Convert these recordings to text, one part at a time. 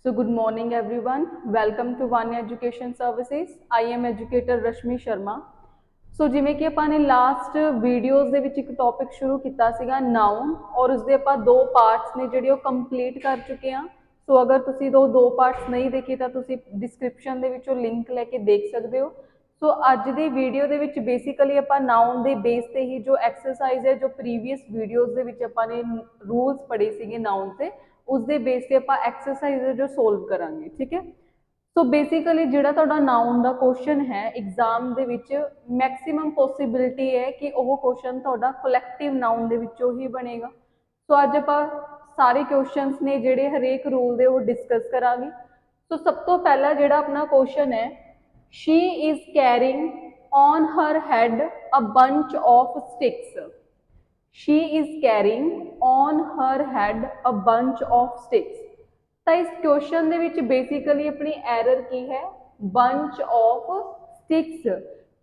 So good morning everyone. Welcome to One Education Services. I am educator Rashmi Sharma. ਸੋ ਜਿਵੇਂ ਕਿ ਆਪਾਂ ਨੇ last videos ਦੇ ਵਿੱਚ ਇੱਕ ਟੌਪਿਕ ਸ਼ੁਰੂ ਕੀਤਾ ਸੀਗਾ ਨਾਉਨ ਔਰ ਉਸਦੇ ਆਪਾਂ ਦੋ ਪਾਰਟਸ ਨੇ ਜਿਹੜੇ ਉਹ ਕੰਪਲੀਟ ਕਰ ਚੁੱਕੇ ਹਾਂ। ਸੋ ਅਗਰ ਤੁਸੀਂ ਦੋ ਪਾਰਟਸ ਨਹੀਂ ਦੇਖੇ ਤਾਂ ਤੁਸੀਂ ਡਿਸਕ੍ਰਿਪਸ਼ਨ ਦੇ ਵਿੱਚੋਂ ਲਿੰਕ ਲੈ ਕੇ ਦੇਖ ਸਕਦੇ ਹੋ। ਸੋ ਅੱਜ ਦੀ ਵੀਡੀਓ ਦੇ ਵਿੱਚ ਬੇਸਿਕਲੀ ਆਪਾਂ ਨਾਉਨ ਦੇ ਬੇਸ ਤੇ ਹੀ ਜੋ ਐਕਸਰਸਾਈਜ਼ ਹੈ ਜੋ ਪ੍ਰੀਵੀਅਸ ਵੀਡੀਓਜ਼ ਦੇ ਵਿੱਚ ਆਪਾਂ ਨੇ ਰੂਲਸ ਪੜ੍ਹੇ ਸੀਗੇ ਨਾਉਨ ਤੇ उसके बेस से आप एक्सरसाइज जो सोल्व करांगे। ठीक है, सो बेसिकली जिहड़ा तुहाडा नाउन का क्वेश्चन है एग्जाम दे विच मैक्सीमम पॉसिबिलिटी है कि वह क्वेश्चन तुहाडा कलैक्टिव नाउन दे विचों ही बनेगा। सो अज आपां सारे क्वेश्चंस ने जिहड़े हरेक रूल दे वो डिस्कस करांगे। सो सब तो पहला जिहड़ा अपना क्वेश्चन है, she is carrying on her had a bunch of sticks. She is carrying on her head a bunch of sticks। तो इस क्वेश्चन दे विच बेसिकली अपनी एरर की है bunch of sticks,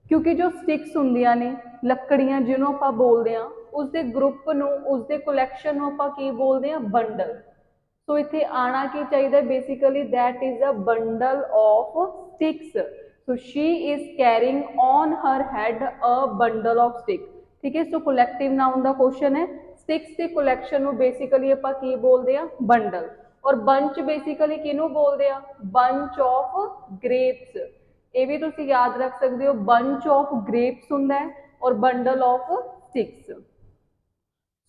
क्योंकि जो sticks हुंदियां ने लकड़ियां जिन्हों आपां बोलदे हां उसके ग्रुप नूं उसके कलैक्शन नूं आपां की बोलदे हां बंडल। सो इत्थे आना की चाहिए basically that is a bundle of sticks. So she is carrying on her had a bundle of sticks. ठीक है, सो कलैक्टिव नाउन का क्वेश्चन है स्टिक्स की कलैक्शन को बेसिकली आप की बोलते हैं बंडल। और बंच बेसिकली किनू बोलते हैं, बंच ऑफ ग्रेप्स। ये भी तुम याद रख सकते हो, बंच ऑफ ग्रेप्स होंगे और bundle of sticks.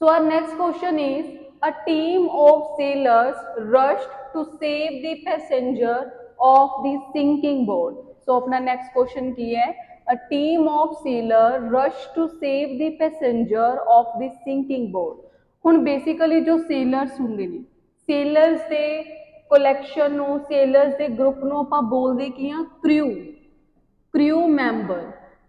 So our next question is a team of sailors rushed to save the passenger of the sinking boat. So अपना नेक्स्ट क्वेश्चन की है, a team of sailors rush to save the passenger of the sinking boat। ਹੁਣ basically जो sellers होंगे ने sellers के collection ਨੂੰ sellers के ग्रुप ਨੂੰ ਆਪਾਂ बोलते की हाँ क्रू मैंबर।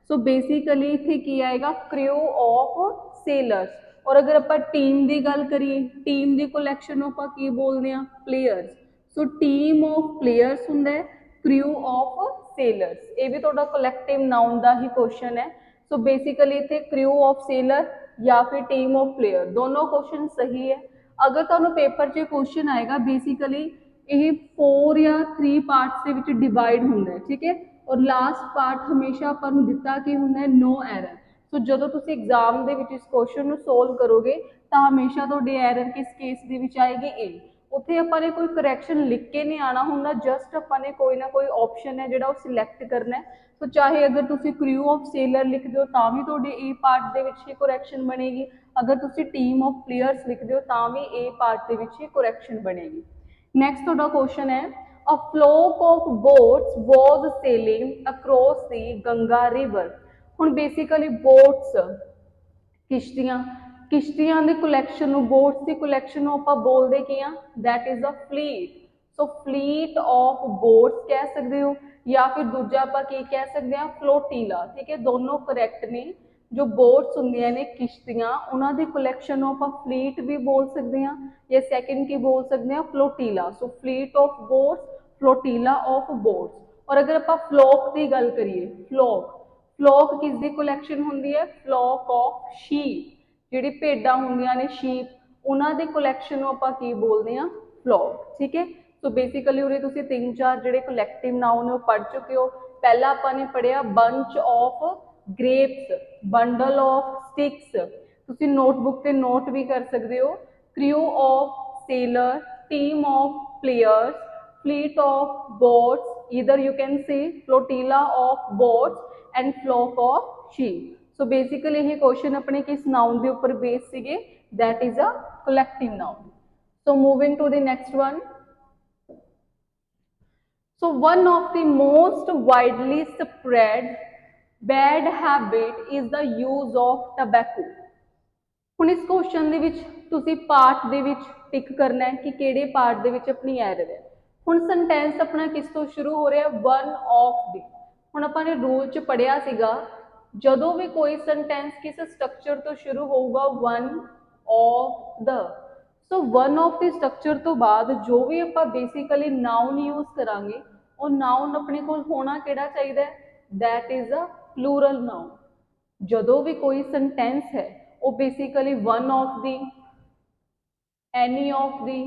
सो बेसिकली इत्थे की आएगा क्रू ऑफ सेलर्स। और अगर आप टीम की गल करिए टीम की कलैक्शन आप की बोलते हैं players. So team of players होंगे क्रू ऑफ सेलर्स। ये भी थोड़ा कलैक्टिव नाउन का ही क्वेश्चन है। सो बेसिकली इतने क्रू ऑफ सेलर या फिर टीम ऑफ प्लेयर दोनों क्वेश्चन सही है। अगर तुहानू पेपर च क्वेश्चन आएगा बेसिकली ये 4 या 3 पार्ट्स के विच डिवाइड होंगे। ठीक है, और लास्ट पार्ट हमेशा अपन दिता कि होंगे नो एरर। सो जो तुम एग्जाम के इस क्वेश्चन सोल्व करोगे तो हमेशा तुहाडी एरर किस केस के विच आएगी ए। उत्थे अपने कोई करैक्शन लिख के नहीं आना होंगे, जस्ट अपने कोई ना कोई ऑप्शन है जो सिलैक्ट करना है। तो चाहे अगर तुम क्रू ऑफ सेलर लिख दो तो भी थोड़े ए पार्ट के करैक्शन बनेगी, अगर तुम टीम ऑफ प्लेयर्स लिख दो तो भी ए पार्ट के करैक्शन बनेगी। नैक्सट थोड़ा क्वेश्चन है, a flock of boats was sailing across the Ganga river. हुण बेसिकली बोट्स किश्तियां किश्तियां की कलैक्शन बोट्स की कलैक्शन आप बोलते की हाँ that is a fleet. So fleet of boats कह सकते हो या फिर दूजा आप कह सकते हैं फ्लोटीला। ठीक है, दोनों करैक्ट ने। जो बोट्स होंगे ने किश्तियां उन्होंने कलैक्शन आप फ्लीट भी बोल सकते हैं या सैकेंड की बोल सकते हैं flotilla. So fleet of boats flotilla of boats. और अगर आप फ्लोक की गल करिए फ्लोक किसकी कलैक्शन होंगी है, फ्लोक ऑफ शीप। जिहड़ी भेडां होंदियां ने शीप उन्होंने कलैक्शन आप की बोलते हैं फ्लोक। ठीक है, सो बेसिकली उरे तुसीं 3-4 जिहड़े कलैक्टिव नाउन पढ़ चुके हो। पहला आपां पढ़िया bunch of grapes, bundle of sticks. तुसीं नोटबुक से नोट भी कर सकते हो। Crew of sailor, team of players, fleet of boats, either you can say flotilla of boats and flock of sheep. So basically ये क्वेश्चन अपने किस noun के ऊपर बेस सीगे, that is a collective noun. So moving to the next one. So one of the most widely spread bad habit is the use of tobacco। हुण इस question दे विच तुसीं part दे विच टिक करना है कि किहड़े पार्ट दे विच अपनी एरर है। हुण सेंटेंस अपना किस तो शुरू हो रहा है, वन ऑफ द। हुण आपां ने रूल च पढ़िया सीगा जदों भी कोई सेंटेंस किस स्ट्रक्चर तो शुरू होगा one of the. So one of the structure तो बाद जो भी आप बेसिकली नाउन यूज करांगे और नाउन अपने को होना किहड़ा चाहिए, that is a plural noun. जदों भी कोई सेंटेंस है वो basically one of the, any of the,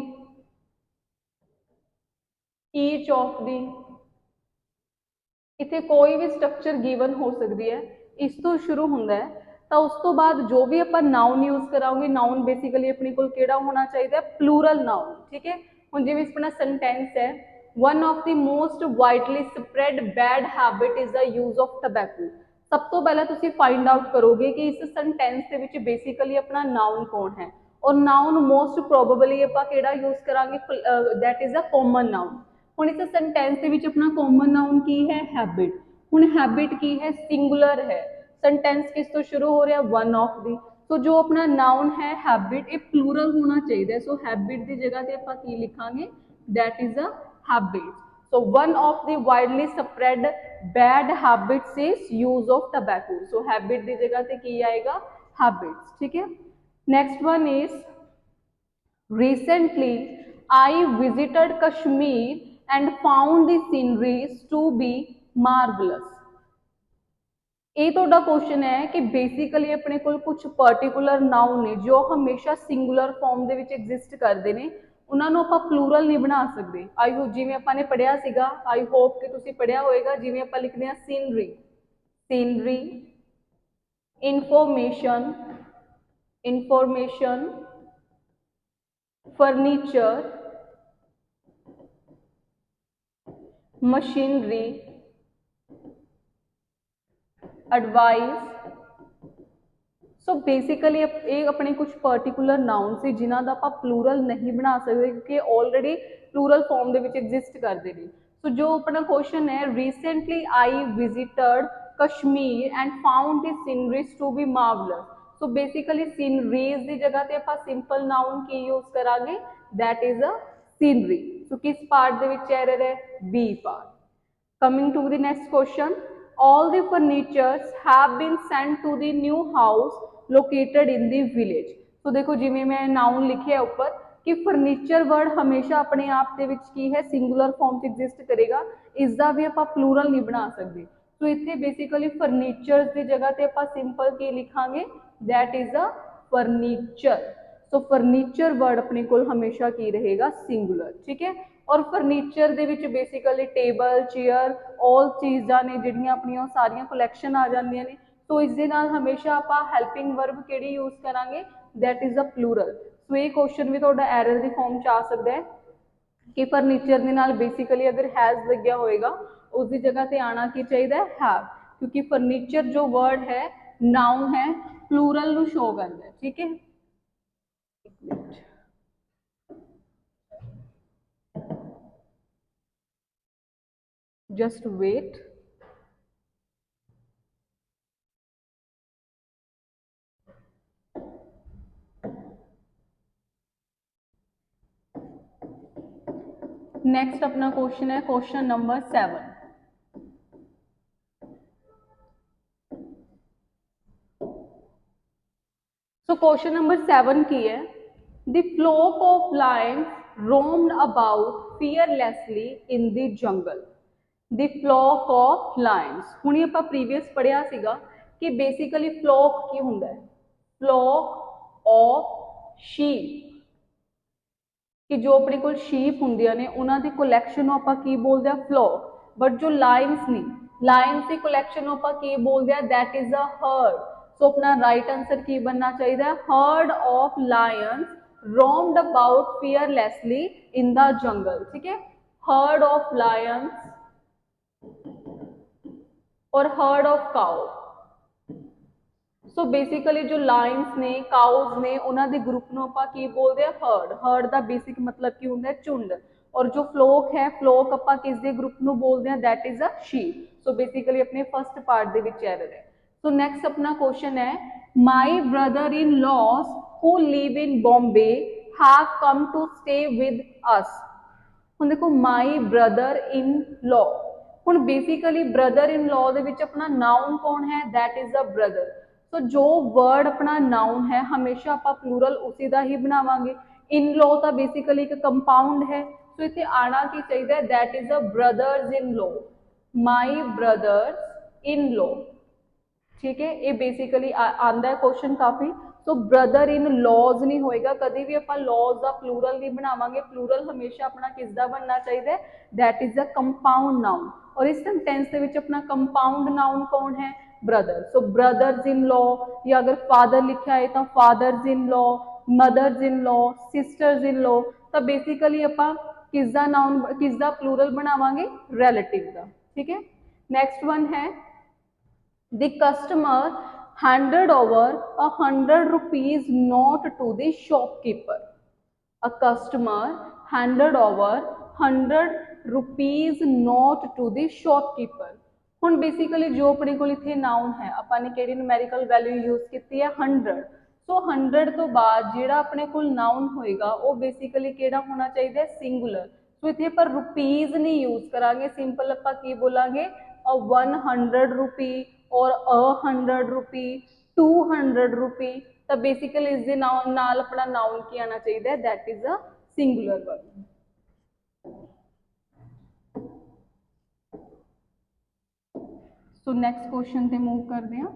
each of the, इतने कोई भी स्ट्रक्चर गिवन हो सकती है, इस तो शुरू होंगे तो उस तो बाद जो भी अपन नाउन यूज करांगे, नाउन बेसिकली अपने को केड़ा होना चाहिए, प्लूरल नाउन। ठीक है, हुण जिवें अपना सेंटेंस है, one of the most widely spread bad habit is the use of tobacco. सब तो पहले तुसीं फाइंड आउट करोगे कि इस सेंटेंस के विच बेसिकली अपना नाउन कौन है, और नाउन मोस्ट प्रोबेबली आपां केड़ा यूज करांगे, that is a common noun. हुण इस सेंटेंस के विच अपना कॉमन नाउन की है, हैबिट। हुण हैबिट की है, सिंगुलर है, सेंटेंस किस तो शुरू हो रहा है, वन ऑफ दी। तो जो अपना नाउन है हैबिट, ये प्लूरल होना चाहिए। सो हैबिट की जगह पे आपां की लिखांगे, that is a habit. So one of the widely spread bad habits is use of tobacco. So habit की जगह पे की आएगा, हैबिट्स। ठीक है, next one is recently I visited Kashmir and found the sceneries to be marvelous। ये ਤੁਹਾਡਾ question है कि बेसिकली अपने को कुछ पर्टिकुलर नाउन ने जो हमेशा सिंगुलर फॉर्म ਦੇ ਵਿੱਚ एग्जिस्ट ਕਰਦੇ ਨੇ, ਉਹਨਾਂ ਨੂੰ ਆਪਾਂ प्लूरल नहीं बना सकते। आई होप जिवें ਆਪਾਂ ने पढ़िया सीगा, आई होप कि तुसीं पढ़िया होएगा, जिवें ਆਪਾਂ लिखते हैं scenery, scenery, information, information, furniture, machinery, advice. सो बेसिकली ये अपने कुछ पर्टिकुलर नाउन से जिन्हों का आप प्लूरल नहीं बना सकते क्योंकि ऑलरेडी प्लूरल फॉर्म के एग्जिस्ट करते हैं। सो जो अपना क्वेश्चन है, recently I visited Kashmir and found the sceneries to be marvellous. So basically sceneries की जगह पे आप सिंपल नाउन की यूज करांगे, that is a scenery. So किस पार्ट के विच एरर है, B part. Coming to the next question, all the furnitures have been sent to the new house located in the village। तो देखो जिवें मैं नाउन लिखे ऊपर कि फर्नीचर वर्ड हमेशा अपने आप के विच की है, सिंगुलर फॉर्म च एग्जिस्ट करेगा, इसका भी आप प्लूरल नहीं बना सकते। तो इतने बेसिकली फर्नीचर्स की जगह पे आप सिंपल की लिखांगे, that is a furniture. So furniture word अपने को हमेशा की रहेगा, सिंगुलर। ठीक है, और फर्नीचर दे विच बेसिकली टेबल, चेयर, ऑल चीज़ां ने जिहड़ियां अपनियां सारियां कलैक्शन आ जांदियां ने। तो इस दे नाल हमेशा आपां हैल्पिंग वर्ब किहड़ी यूज करांगे, दैट इज अ प्लूरल। सो ये क्वेश्चन भी तुहाडा एरर दी फॉर्म च आ सकदा है कि फर्नीचर दे नाल बेसिकली अगर हैज़ लग्या होएगा, उसकी जगह ते आना की चाहिए, हैव, क्योंकि फर्नीचर जो वर्ड है नाउन है, प्लूरल नूं शो करदा है। ठीक है, just wait। नेक्स्ट अपना क्वेश्चन है question number 7। So question number 7 की है, the flock of lions roamed about fearlessly in the jungle. The flock of lions, हुणे आपां प्रीवियस पढ़िया सीगा कि बेसिकली फ्लॉक की हुंदा है, फ्लॉक ऑफ शीप, कि जो अपने को शीप होंदियां ने उन्हां दी कलैक्शन नूं आपां की बोलदे आ, फ्लॉक। बट जो लायंस ने, लायंस की कलैक्शन नूं आपां की बोलदे आ, दैट इज अ हर्ड। सो अपना राइट आंसर की बनना चाहिए, heard of lions roamed about fearlessly in the जंगल। ठीक है, हर्ड ऑफ लायंस और heard of cow. So basically जो लायंस ने, काउज ने, उन्होंने ग्रुप नूं आपां की बोलते हैं, हर्ड। हर्ड का बेसिक मतलब की होंदा है, झुंड। और जो फ्लोक है, फ्लोक आपां किस दे ग्रुप नूं बोलते हैं, that is a sheep. So basically अपने फर्स्ट पार्ट दे विच एरर है। सो नेक्स्ट अपना क्वेश्चन है, my brother in laws who live in Bombay have come to stay with us. हुण देखो माई ब्रदर इन लॉ, हुण बेसिकली ब्रदर इन लॉ दे विच अपना नाउन कौन है, दैट इज अ ब्रदर। तो जो वर्ड अपना नाउन है हमेशा आप प्लूरल उसी का ही बनावांगे। इन लॉ तो बेसिकली एक कंपाउंड है, तो इतने आना की चाहिए, that is a brothers in law, my brothers in law. ठीक है, ये बेसिकली आंदा है क्वेश्चन काफी। ਸੋ ਬ੍ਰਦਰ ਇਨ ਲॉज नहीं होएगा, कभी भी ਆਪਾਂ लॉज ਦਾ प्लूरल नहीं बनावांगे, प्लूरल हमेशा अपना किस दा बनना चाहिए, that is a compound noun. और इस सेंटेंस ਦੇ ਵਿੱਚ अपना कंपाउंड नाउन कौन है, brother. So brothers in law, या अगर फादर लिखा है तो fathers in law, mothers in law, sisters in law, तो बेसिकली ਆਪਾਂ किस दा नाउन किस दा प्लूरल बनावांगे, रिलेटिव दा। ठीक है, नेक्स्ट वन है the customer handed over 100 rupees note to the shopkeeper। a customer handed over 100 rupees note to the shopkeeper। ਹੁਣ बेसिकली जो अपने को इतने नाउन है ਆਪਾਂ ਨੇ ਕਿਹੜੀ numerical value यूज ਕੀਤੀ ਹੈ 100। सो 100 तो बाद ਜਿਹੜਾ ਆਪਣੇ ਕੋਲ नाउन होएगा वो बेसिकली ਕਿਹੜਾ होना चाहिए, सिंगुलर। सो इतने पर रुपीज नहीं यूज करांगे, सिंपल ਆਪਾਂ ਕੀ ਬੋਲਾਂਗੇ, 100 रुपी और 100 रुपी, 200 रुपी। तो बेसिकली इस दे नाल अपना नाउन की आना चाहिए, that is a singular verb. So next question ते मूव करते हैं।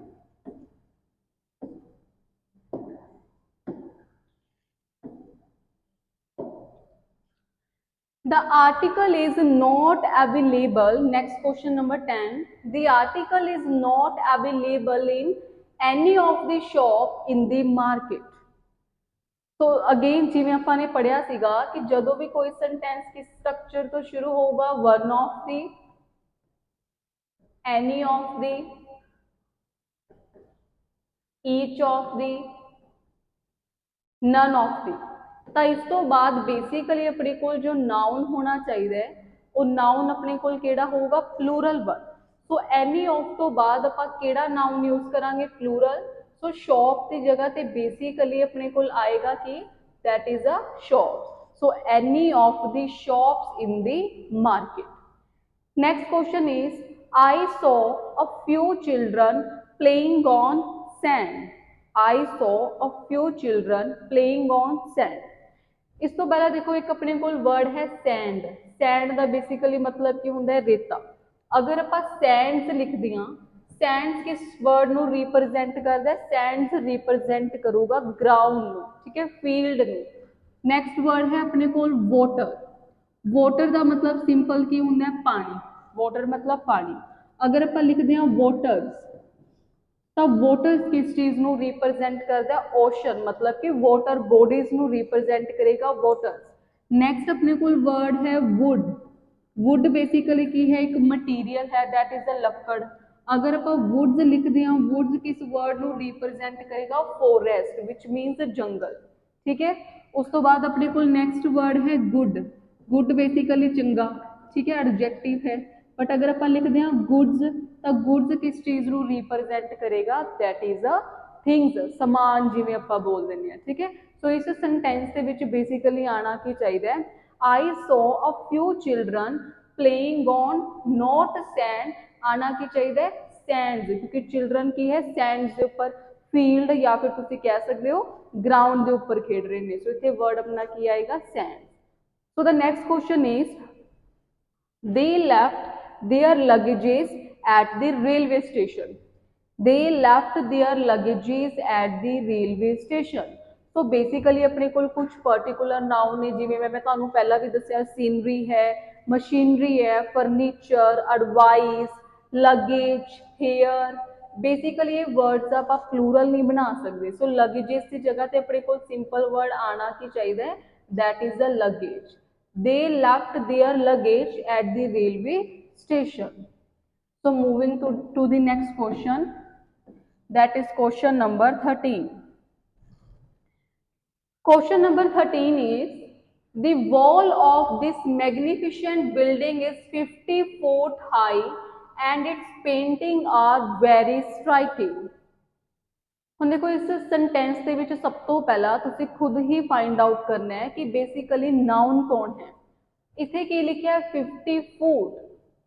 The article is not available. Next question number 10. The article is not available in any of the shop in the market। तो again जिवें आपां ने पढ़िया सीगा कि जदों भी कोई सेंटेंस किस स्ट्रक्चर तो शुरू होगा, one of the, any of the, each of the, none of the. तो इस तो बाद बेसिकली अपने को जो नाउन होना चाहिए वो नाउन अपने को केड़ा होगा, plural verb. So any of तो बाद आपां केड़ा नाउन यूज करांगे, प्लूरल। सो शॉप की जगह ते बेसिकली अपने को आएगा कि that is a shop. So any of the shops in the market. Next question is I saw a few children playing on sand. I saw a few children playing on sand. इस तो पहला देखो एक अपने को word है sand. Sand का basically मतलब की होंगे रेता। अगर आप सैंड्स लिख दिया, सैंड्स किस वर्ड ਨੂੰ रिप्रजेंट करता है, सैंड्स रिप्रजेंट करूगा ग्राउंड ਨੂੰ, ठीक है, फील्ड ਨੂੰ। नैक्सट वर्ड है अपने को वाटर। वाटर का मतलब सिंपल की होंगे पानी, वाटर मतलब पानी। अगर आप लिखते हैं वाटर्स तो वाटर्स किस चीज़ ਨੂੰ रिप्रजेंट करता है, ओशन, मतलब कि वाटर बॉडीज ਨੂੰ रिप्रजेंट करेगा वाटर्स। नैक्सट अपने को वर्ड है वुड। वुड बेसिकली की है, एक मटीरियल है, दैट इज अ लकड़। अगर आप वुड्स लिखते हैं, वुड्स किस वर्ड ਨੂੰ रिप्रजेंट करेगा, फॉरेस्ट, विच मीनस जंगल। ठीक है, उस तो बाद अपने को नैक्सट वर्ड है गुड। गुड बेसिकली चंगा, ठीक है, एडजेक्टिव है। बट अगर आप लिखते हैं गुड्स तो गुड्स किस चीज़ ਨੂੰ रिप्रजेंट करेगा, दैट इज अ थिंग्स, समान जिवें आपां बोल दिंदे हैं। ठीक है, सो इस सेंटेंस दे विच बेसिकली आना की चाहिए, आई saw a few children playing on not sand. आना की चाहिए सैंड्स, क्योंकि चिल्ड्रन की है सैंड्स के उपर, फील्ड या फिर तुसीं कह सकते हो ग्राउंड के उपर खेड रहे हैं। सो इत्थे वर्ड अपना की आएगा, sand. So the next question is they left their luggages at the railway station। they left their luggages at the railway station। तो बेसिकली अपने को कुछ पर्टिकुलर नाउन ने, जिवें मैं तुहानूं पहला भी दस्सिया, सीनरी है, मशीनरी है, furniture, advice, luggage, hair. Basically ये वर्ड्स आप प्लूरल नहीं बना सकते। सो लगेजेस की जगह पे अपने को सिंपल वर्ड आना की चाहिए, that is the luggage. They left their luggage at the railway station। So moving to the next question, that is question number 13। Question number 13 is the wall of this magnificent building is 50 feet high and its painting are very striking। ਹੁਣ ਦੇਖੋ ਇਸ sentence ਦੇ ਵਿੱਚ ਸਭ ਤੋਂ ਪਹਿਲਾਂ ਤੁਸੀਂ खुद ही फाइंड आउट करना है कि बेसिकली नाउन कौन है। इत्थे की लिखा है 50 फुट।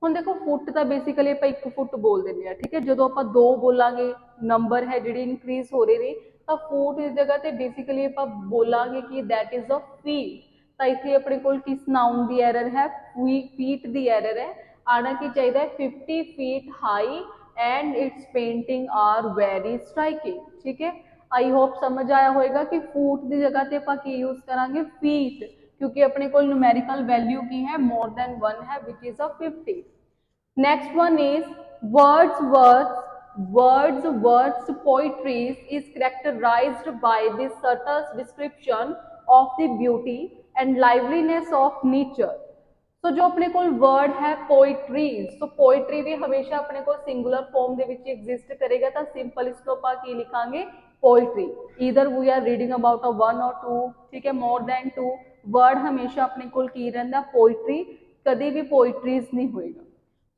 ਹੁਣ देखो फुट तो बेसिकली आप 1 फुट बोल देंगे हैं, ठीक है। जो आप 2 बोलांगे नंबर है जी इनक्रीज हो रहे हैं, तो फुट इस जगह पर बेसिकली आप बोलांगे कि दैट इज अ फीट। तो इतने अपने को किस नाउन की एरर है, फीट की एरर है। आना की चाहिए 50 feet high and its painting are very striking. ठीक है, आई होप समझ आया होगा कि फूट की जगह ते आपां की यूज करांगे फीट, क्योंकि अपने को न्यूमेरिकल वैल्यू की है मोर देन 1 है which is a 50। Next one is Wordsworth's poetry is characterized by the subtle description of the beauty and liveliness of nature। तो जो अपने को वर्ड है पोइट्रीज, तो पोइट्री भी हमेशा अपने को सिंगुलर फॉर्म ਦੇ ਵਿੱਚ एग्जिस्ट करेगा, तो सिंपल इसको ਆਪਾਂ ਕੀ ਲਿਖਾਂਗੇ poetry. Either we are reading about a 1 और 2, ठीक है, मोर देन 2 वर्ड हमेशा अपने को ਕੀ ਰਹਿੰਦਾ पोइट्री, कभी भी पोइट्रीज नहीं होएगा।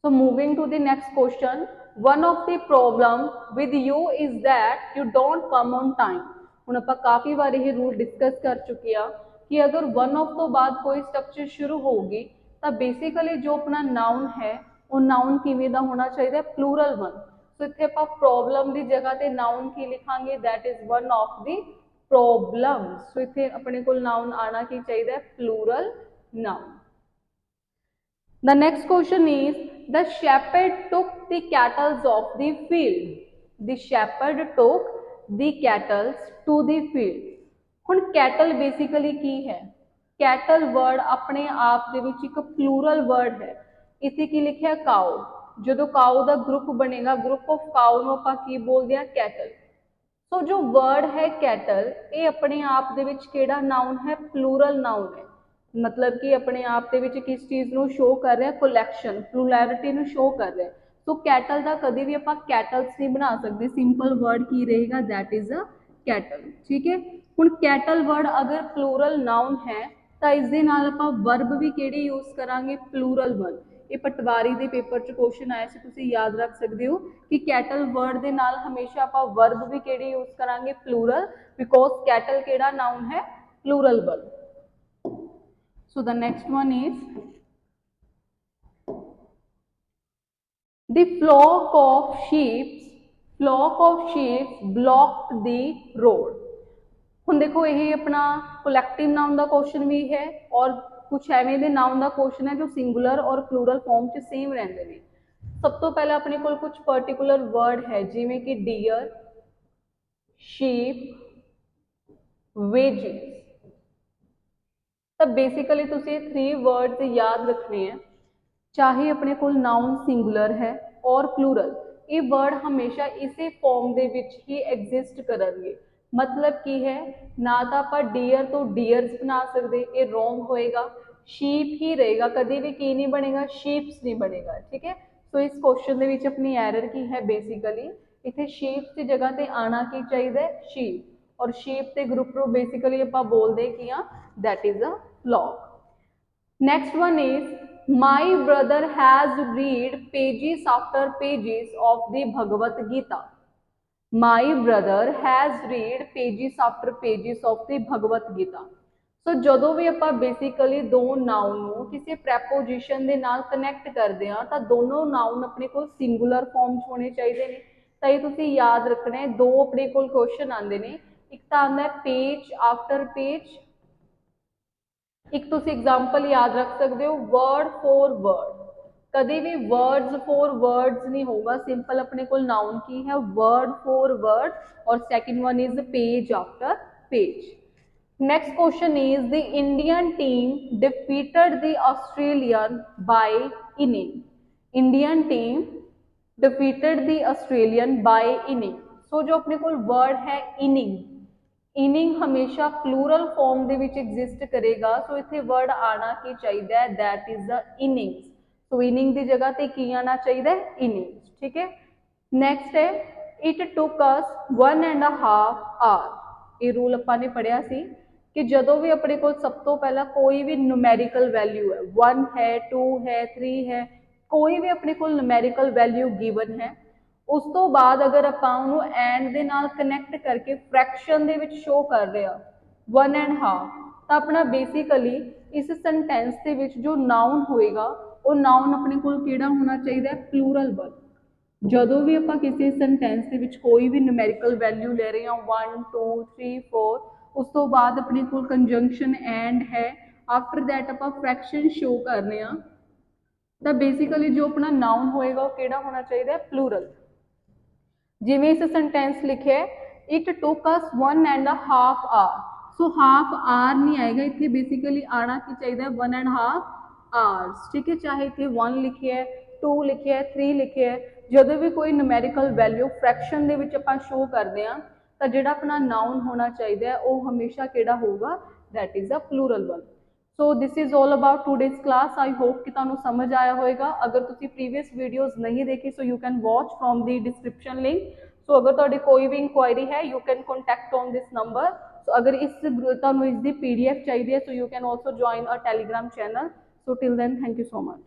So moving to the next question, one of the problem with you is that you don't come on time। ਹੁਣ ਆਪਾਂ ਕਾਫੀ ਵਾਰ ਇਹ ਰੂਲ ਡਿਸਕਸ ਕਰ ਚੁੱਕੇ ਆ ਕਿ ਅਗਰ वन ऑफ ਤੋਂ ਬਾਅਦ ਕੋਈ ਸਟਰਕਚਰ ਸ਼ੁਰੂ ਹੋਊਗੀ ਤਾਂ ਬੇਸਿਕਲੀ ਜੋ ਆਪਣਾ ਨਾउन ਹੈ ਉਹ ਨਾउन ਕਿਵੇਂ ਦਾ ਹੋਣਾ ਚਾਹੀਦਾ, ਪਲੂਰਲ वन। ਸੋ ਇੱਥੇ ਆਪਾਂ ਪ੍ਰੋਬਲਮ ਦੀ ਜਗ੍ਹਾ ਤੇ ਨਾउन ਕੀ ਲਿਖਾਂਗੇ, that is one of the problems। ਸੋ ਇੱਥੇ ਆਪਣੇ ਕੋਲ ਨਾउन ਆਣਾ ਕੀ ਚਾਹੀਦਾ, plural ਨਾउन। The next question is, the shepherd took the cattle of the field। The shepherd took the cattle to the field। ਹੁਣ cattle basically ਕੀ ਹੈ, cattle word ਆਪਣੇ ਆਪ ਦੇ ਵਿੱਚ ਇੱਕ plural word ਹੈ। ਇੱਥੇ ਕੀ ਲਿਖਿਆ cow, ਜਦੋਂ cow ਦਾ group ਬਣੇਗਾ, group of cow ਨੂੰ ਆਪਾਂ ਕੀ ਬੋਲਦੇ ਆ, cattle। ਸੋ ਜੋ word ਹੈ cattle, ਇਹ ਆਪਣੇ ਆਪ ਦੇ ਵਿੱਚ ਕਿਹੜਾ noun ਹੈ, plural noun ਹੈ। मतलब कि अपने आप ਦੇ ਵਿੱਚ किस चीज़ ਨੂੰ शो कर रहा है, कलैक्शन, प्लूरैलिटी ਨੂੰ शो कर रहा है। तो कैटल का कभी भी ਆਪਾਂ कैटल्स नहीं बना सकते, सिंपल वर्ड की रहेगा, दैट इज अ कैटल। ठीक है, ਹੁਣ कैटल वर्ड अगर प्लूरल नाउन है ਤਾਂ ਇਸ ਦੇ ਨਾਲ ਆਪਾਂ वर्ब भी ਕਿਹੜੀ यूज करांगे, प्लूरल वन। ਇਹ ਪਟਵਾਰੀ ਦੇ ਪੇਪਰ 'ਚ ਕੁਐਸਚਨ ਆਇਆ ਸੀ, ਤੁਸੀਂ ਯਾਦ ਰੱਖ ਸਕਦੇ ਹੋ ਕਿ कैटल वर्ड ਦੇ ਨਾਲ ਹਮੇਸ਼ਾ ਆਪਾਂ वर्ब भी ਕਿਹੜੀ यूज करांगे, प्लूरल, बिकॉज कैटल ਕਿਹੜਾ नाउन है, plural one. So the next one is, the flock of sheep blocked the road। ਹੁਣ देखो यही अपना कलैक्टिव नाउन का क्वेश्चन भी है और कुछ एवें दे नाउन का क्वेश्चन है जो सिंगुलर और प्लूरल फॉर्म च सेम रहते हैं। सब तो पहले अपने को कुछ पर्टिकुलर वर्ड है जिमें कि डियर, शीप, वेजिस। तो बेसिकली तुसी 3 वर्ड्स याद रखने हैं, चाहे अपने को नाउन सिंगुलर है और प्लूरल, ये वर्ड हमेशा इसी फॉर्म दे विच ही एग्जिस्ट करेंगे। मतलब की है ना तो आप डियर तो डियर्स बना सकते, ये रोंग होएगा। शीप ही रहेगा, कभी भी की नहीं बनेगा, शीप्स नहीं बनेगा। ठीक है, तो इस क्वेश्चन दे विच अपनी एरर की है, बेसिकली इतने शीप्स की जगह ते आना की चाहिए, शीप, और शीप के ग्रुप को बेसिकली आप बोलते कि हाँ that is a flock. Next one is, my brother has read pages after pages of the Bhagavad Gita. My brother has read pages after pages of the Bhagavad Gita. So जो भी आप बेसिकली दो नाउन को किसी प्रैपोजिशन के नाल कनैक्ट करते हैं तो दोनों नाउन अपने को सिंगुलर फॉर्म होने चाहिए ने। तो ये तुसी याद रखना है, दो अपने को क्वेश्चन आते हैं, एक तो आता है पेज आफ्टर पेज, एक तुम एग्जाम्पल याद रख सकते हो वर्ड फॉर वर्ड। कभी भी वर्ड्स फॉर वर्ड्स नहीं होगा, सिंपल अपने को नाउन की है वर्ड फॉर वर्ड, और second one is page after page. Next question is, the Indian team defeated the Australian by inning. Indian team defeated the Australian by inning. So जो अपने को वर्ड है inning, inning हमेशा plural form दे विच exist करेगा। So इत्थे word आना की चाहिए, that is the innings. So inning की जगह ते की आना चाहिए, इनिंग्स। ठीक है, नेक्स्ट है, इट टुक अस 1.5 आवर। ये रूल अपने पढ़िया सी कि जो भी अपने को सब तो पहला कोई भी न्यूमेरिकल वैल्यू है, 1 है, 2 है, 3 है, कोई भी अपने को न्यूमेरिकल वैल्यू गिवन है, उस तो बाद अगर आप एंड दे नाल कनैक्ट करके फ्रैक्शन दे विच शो कर रहे हैं 1.5, तो अपना बेसिकली इस सेंटेंस दे विच जो नाउन होएगा वो नाउन अपने को किहड़ा होना चाहिए, प्लूरल वन। जो भी आप किसी सेंटेंस दे विच कोई भी न्यूमेरिकल वैल्यू ले रहे हैं 1 2 3 4, उस तो बाद अपने को कंजंक्शन एंड है, आफ्टर दैट आप फ्रैक्शन शो कर रहे हैं, तो बेसिकली जो अपना नाउन होएगा वो किहड़ा होना चाहिए, प्लूरल। जिवें इस सेंटेंस लिखे, it took us 1.5 hour. So half hour नहीं आएगा इतने, बेसिकली आना की चाहिए 1.5 आवर्स, ठीक है। चाहे इतने 1 लिखे है, 2 लिखे है, 3 लिखे है, ਜਦੋਂ भी कोई न्यूमेरिकल वैल्यू फ्रैक्शन ਦੇ ਵਿੱਚ ਆਪਾਂ ਸ਼ੋ ਕਰਦੇ ਹਾਂ ਤਾਂ ਜਿਹੜਾ ਆਪਣਾ ਨਾउन ਹੋਣਾ ਚਾਹੀਦਾ ਹੈ ਉਹ ਹਮੇਸ਼ਾ ਕਿਹੜਾ ਹੋਊਗਾ, that is a plural one। So this is all about today's class. I hope कि तुहानू समझ आया होएगा। अगर तुसी प्रीवियस वीडियोज नहीं देखी so you can watch from the description link. So अगर तुहाडी कोई भी इंक्वायरी है you can contact on this number. So अगर तुहानू इसकी PDF चाहिए so you can also join a Telegram channel. So till then thank you so much.